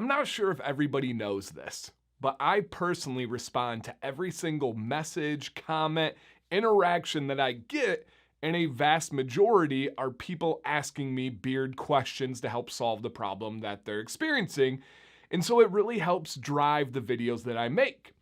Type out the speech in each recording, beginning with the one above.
I'm not sure if everybody knows this, but I personally respond to every single message, comment, interaction that I get, and a vast majority are people asking me beard questions to help solve the problem that they're experiencing. And so it really helps drive the videos that I make.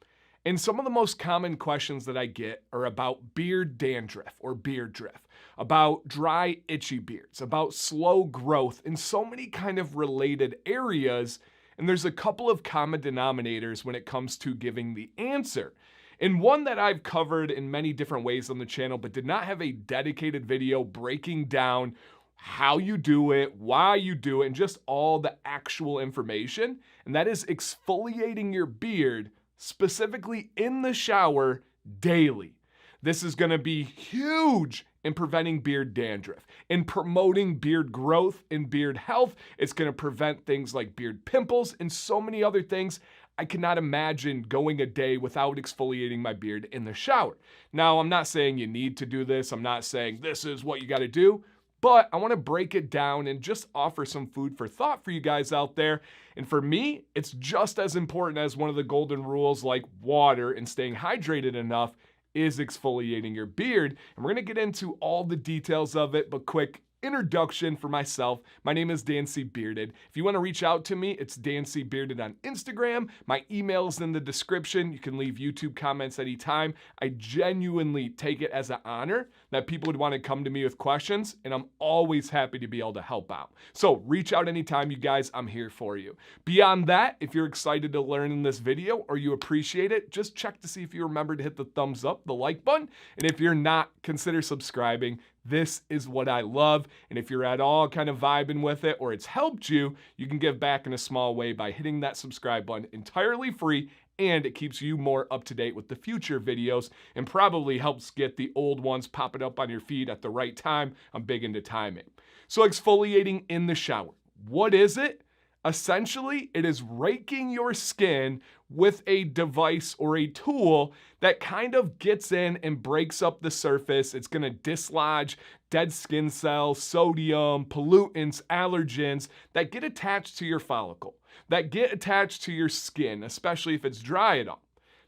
And some of the most common questions that I get are about beard dandruff or beard drift, about dry, itchy beards, about slow growth, and so many kind of related areas. And there's a couple of common denominators when it comes to giving the answer. And one that I've covered in many different ways on the channel, but did not have a dedicated video breaking down how you do it, why you do it, and just all the actual information. And that is exfoliating your beard, specifically in the shower, daily. This is going to be huge in preventing beard dandruff, in promoting beard growth and beard health. It's going to prevent things like beard pimples and so many other things. I cannot imagine going a day without exfoliating my beard in the shower. Now, I'm not saying you need to do this. I'm not saying this is what you got to do. But I want to break it down and just offer some food for thought for you guys out there. And for me, it's just as important as one of the golden rules like water and staying hydrated enough is exfoliating your beard. And we're going to get into all the details of it, but quick introduction for myself. My name is Dan C. Bearded. If you want to reach out to me, it's Dan C. Bearded on Instagram. My email is in the description. You can leave YouTube comments anytime. I genuinely take it as an honor that people would want to come to me with questions, and I'm always happy to be able to help out. So reach out anytime, you guys. I'm here for you. Beyond that, if you're excited to learn in this video or you appreciate it, just check to see if you remember to hit the thumbs up, the like button. And if you're not, consider subscribing. This is what I love. And if you're at all kind of vibing with it or it's helped you, you can give back in a small way by hitting that subscribe button, entirely free. And it keeps you more up to date with the future videos and probably helps get the old ones popping up on your feed at the right time. I'm big into timing. So exfoliating in the shower. What is it? Essentially, it is raking your skin with a device or a tool that kind of gets in and breaks up the surface. It's going to dislodge dead skin cells, sodium, pollutants, allergens that get attached to your follicle, that get attached to your skin, especially if it's dry at all.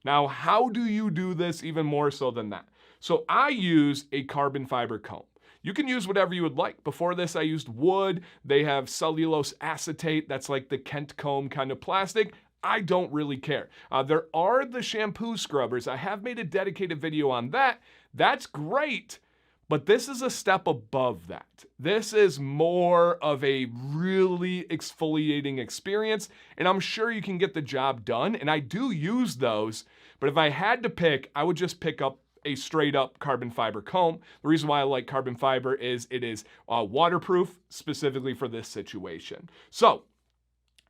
Now, how do you do this even more so than that? So I use a carbon fiber comb. You can use whatever you would like. Before this, I used wood. They have cellulose acetate. That's like the Kent comb kind of plastic. I don't really care. There are the shampoo scrubbers. I have made a dedicated video on that. That's great. But this is a step above that. This is more of a really exfoliating experience, and I'm sure you can get the job done, and I do use those, but if I had to pick, I would just pick up a straight up carbon fiber comb. The reason why I like carbon fiber is it is waterproof, specifically for this situation. So,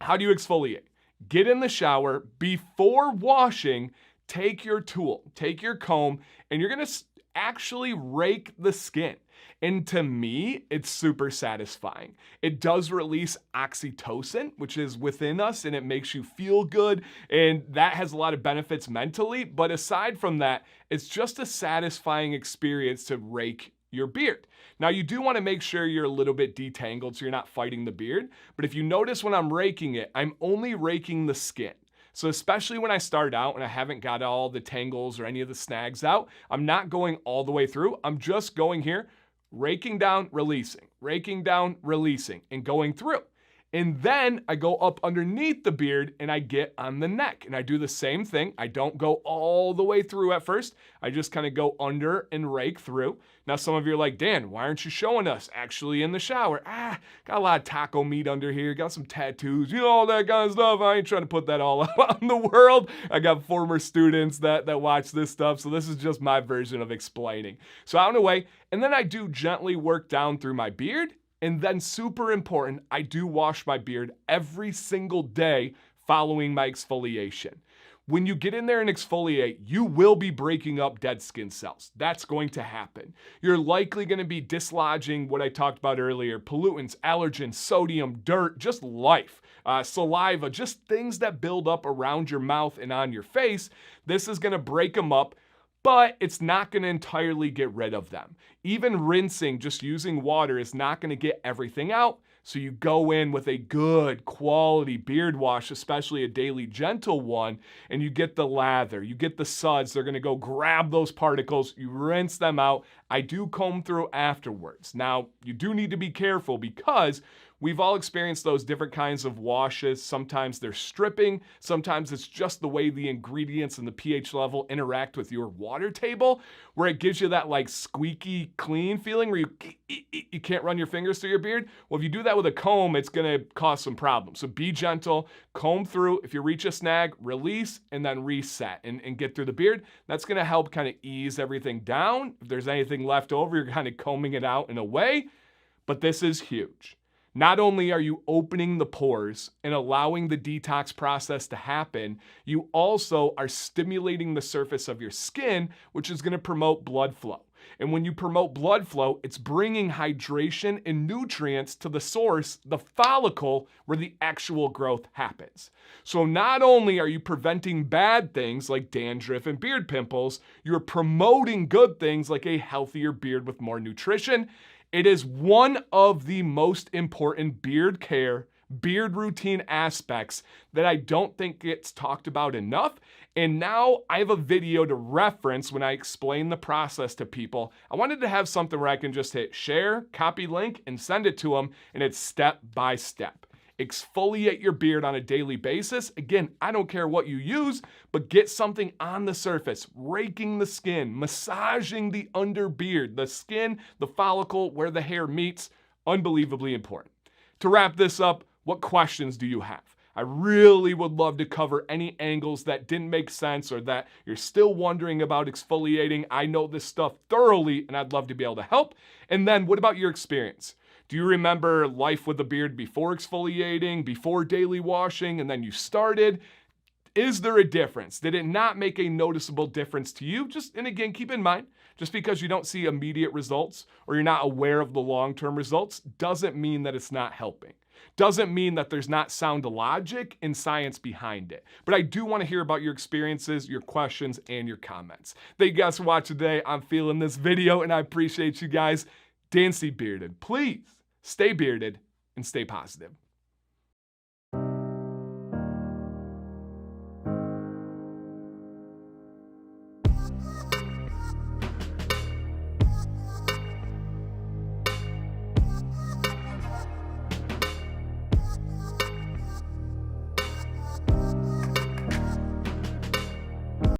how do you exfoliate? Get in the shower. Before washing, take your tool, take your comb, and you're going to actually rake the skin. And to me, it's super satisfying. It does release oxytocin, which is within us, and it makes you feel good. And that has a lot of benefits mentally. But aside from that, it's just a satisfying experience to rake your beard. Now, you do want to make sure you're a little bit detangled so you're not fighting the beard. But if you notice when I'm raking it, I'm only raking the skin. So especially when I start out and I haven't got all the tangles or any of the snags out, I'm not going all the way through. I'm just going here, raking down, releasing, and going through. And then I go up underneath the beard and I get on the neck. And I do the same thing. I don't go all the way through at first. I just kind of go under and rake through. Now, some of you are like, Dan, why aren't you showing us actually in the shower? Got a lot of taco meat under here. Got some tattoos, all that kind of stuff. I ain't trying to put that all out in the world. I got former students that watch this stuff. So this is just my version of explaining. So out and away. And then I do gently work down through my beard. And then super important, I do wash my beard every single day following my exfoliation. When you get in there and exfoliate, you will be breaking up dead skin cells. That's going to happen. You're likely going to be dislodging what I talked about earlier, pollutants, allergens, sodium, dirt, just life, saliva, just things that build up around your mouth and on your face. This is going to break them up, but it's not going to entirely get rid of them. Even rinsing, just using water, is not going to get everything out. So you go in with a good quality beard wash, especially a daily gentle one, and you get the lather, you get the suds. They're gonna go grab those particles, you rinse them out. I do comb through afterwards. Now, you do need to be careful because we've all experienced those different kinds of washes. Sometimes they're stripping, sometimes it's just the way the ingredients and the pH level interact with your water table, where it gives you that like squeaky clean feeling where you can't run your fingers through your beard. Well, if you do that with a comb, it's gonna cause some problems. So be gentle, comb through. If you reach a snag, release and then reset and get through the beard. That's gonna help kind of ease everything down. If there's anything left over, you're kind of combing it out in a way, but this is huge. Not only are you opening the pores and allowing the detox process to happen, you also are stimulating the surface of your skin, which is going to promote blood flow. And when you promote blood flow, it's bringing hydration and nutrients to the source, the follicle, where the actual growth happens. So not only are you preventing bad things like dandruff and beard pimples, you're promoting good things like a healthier beard with more nutrition. It is one of the most important beard care, beard routine aspects that I don't think gets talked about enough. And now I have a video to reference when I explain the process to people. I wanted to have something where I can just hit share, copy link, and send it to them, and it's step by step. Exfoliate your beard on a daily basis. Again, I don't care what you use, but get something on the surface, raking the skin, massaging the under beard, the skin, the follicle where the hair meets. Unbelievably important. To wrap this up, what questions do you have? I really would love to cover any angles that didn't make sense or that you're still wondering about exfoliating. I know this stuff thoroughly and I'd love to be able to help. And then what about your experience? Do you remember life with a beard before exfoliating, before daily washing, and then you started? Is there a difference? Did it not make a noticeable difference to you? And again, keep in mind, just because you don't see immediate results or you're not aware of the long-term results doesn't mean that it's not helping. Doesn't mean that there's not sound logic and science behind it. But I do want to hear about your experiences, your questions, and your comments. Thank you guys for watching today. I'm feeling this video and I appreciate you guys. Dan C. Bearded, please stay bearded and stay positive.